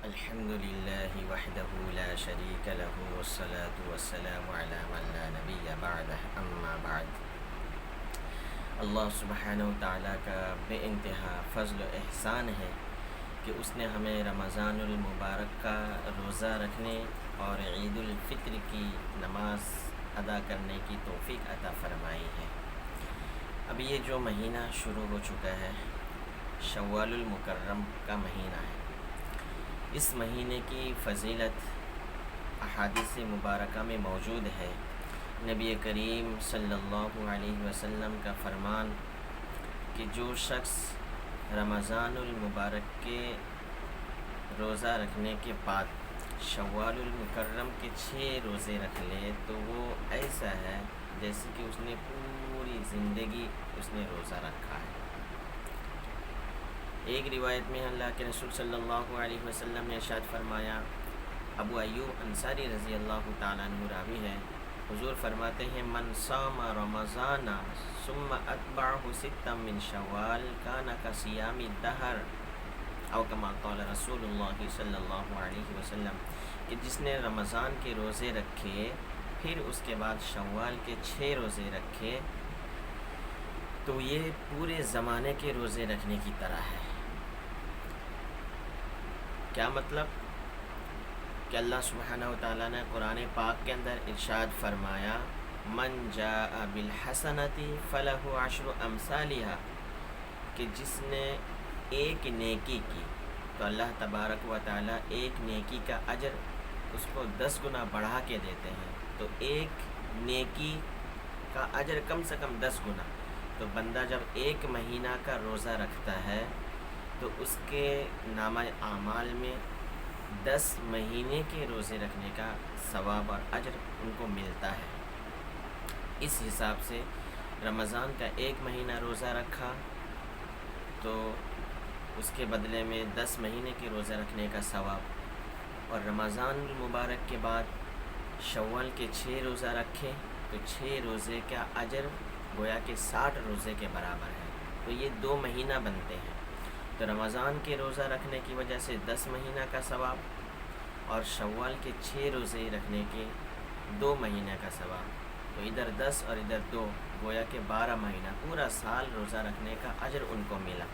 الحمد للہ وحدہ لا شریک لہ والصلاة والسلام علی من لا نبی بعدہ اما بعد۔ اللہ سبحانہ و تعالیٰ کا بے انتہا فضل و احسان ہے کہ اس نے ہمیں رمضان المبارک کا روزہ رکھنے اور عید الفطر کی نماز ادا کرنے کی توفیق عطا فرمائی ہے۔ اب یہ جو مہینہ شروع ہو چکا ہے، شوال المکرم کا مہینہ ہے۔ اس مہینے کی فضیلت احادیث مبارکہ میں موجود ہے۔ نبی کریم صلی اللہ علیہ وسلم کا فرمان کہ جو شخص رمضان المبارک کے روزہ رکھنے کے بعد شوال المکرم کے 6 روزے رکھ لے تو وہ ایسا ہے جیسے کہ اس نے پوری زندگی اس نے روزہ رکھا ہے۔ ایک روایت میں اللہ کے رسول صلی اللہ علیہ وسلم نے ارشاد فرمایا، ابو ایوب انصاری رضی اللہ تعالیٰ عنہ راوی ہے، حضور فرماتے ہیں من صام رمضان ثم اتبعہ ستا من شوال کان کصیام الدہر، او کما قال رسول اللہ صلی اللہ علیہ وسلم، کہ جس نے رمضان کے روزے رکھے پھر اس کے بعد شوال کے 6 روزے رکھے تو یہ پورے زمانے کے روزے رکھنے کی طرح ہے۔ کیا مطلب؟ کہ اللہ سبحانہ و تعالیٰ نے قرآن پاک کے اندر ارشاد فرمایا، من جاء بالحسنۃ فلہ عشر امثالھا، کہ جس نے ایک نیکی کی تو اللہ تبارک و تعالیٰ ایک نیکی کا اجر اس کو 10 گنا بڑھا کے دیتے ہیں۔ تو ایک نیکی کا اجر کم سے کم 10 گنا۔ تو بندہ جب ایک مہینہ کا روزہ رکھتا ہے تو اس کے نامہ اعمال میں 10 مہینے کے روزے رکھنے کا ثواب اور اجر ان کو ملتا ہے۔ اس حساب سے رمضان کا ایک مہینہ روزہ رکھا تو اس کے بدلے میں 10 مہینے کے روزہ رکھنے کا ثواب، اور رمضان المبارک کے بعد شوال کے 6 روزہ رکھے تو 6 روزے کا اجر گویا کہ 60 روزے کے برابر ہے۔ تو یہ 2 مہینہ بنتے ہیں۔ تو رمضان کے روزہ رکھنے کی وجہ سے 10 مہینہ کا ثواب اور شوال کے 6 روزے رکھنے کے 2 مہینہ کا ثواب، تو ادھر 10 اور ادھر 2، گویا کہ 12 مہینہ پورا سال روزہ رکھنے کا اجر ان کو ملا۔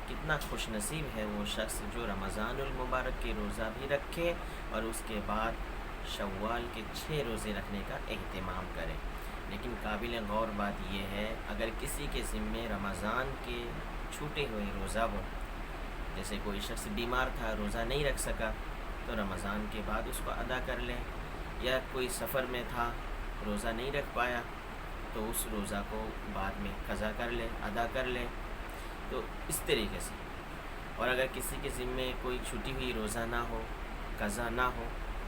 کتنا خوش نصیب ہے وہ شخص جو رمضان المبارک کے روزہ بھی رکھے اور اس کے بعد شوال کے 6 روزے رکھنے کا اہتمام کرے۔ لیکن قابل غور بات یہ ہے، اگر کسی کے ذمے رمضان کے چھوٹے ہوئے روزہ ہو، جیسے کوئی شخص بیمار تھا روزہ نہیں رکھ سکا تو رمضان کے بعد اس کو ادا کر لے، یا کوئی سفر میں تھا روزہ نہیں رکھ پایا تو اس روزہ کو بعد میں قضا کر لے، ادا کر لے۔ تو اس طریقے سے، اور اگر کسی کے ذمے کوئی چھٹی ہوئی روزہ نہ ہو، قضا نہ ہو،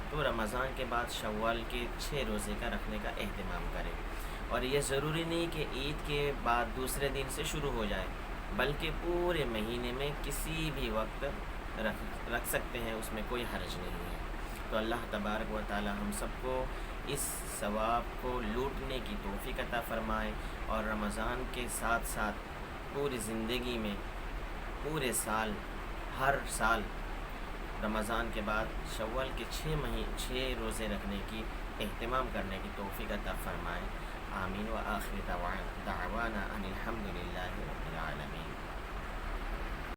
تو رمضان کے بعد شوال کے 6 روزے کا رکھنے کا اہتمام کرے۔ اور یہ ضروری نہیں کہ عید کے بعد دوسرے دن سے شروع ہو جائے، بلکہ پورے مہینے میں کسی بھی وقت رکھ سکتے ہیں، اس میں کوئی حرج نہیں ہے۔ تو اللہ تبارک و تعالی ہم سب کو اس ثواب کو لوٹنے کی توفیق عطا فرمائے، اور رمضان کے ساتھ ساتھ پوری زندگی میں پورے سال، ہر سال رمضان کے بعد شوال کے 6 روزے رکھنے کی اہتمام کرنے کی توفیق عطا فرمائے۔ آمین و آخر دعوانا ان الحمد للہ رب العالمین۔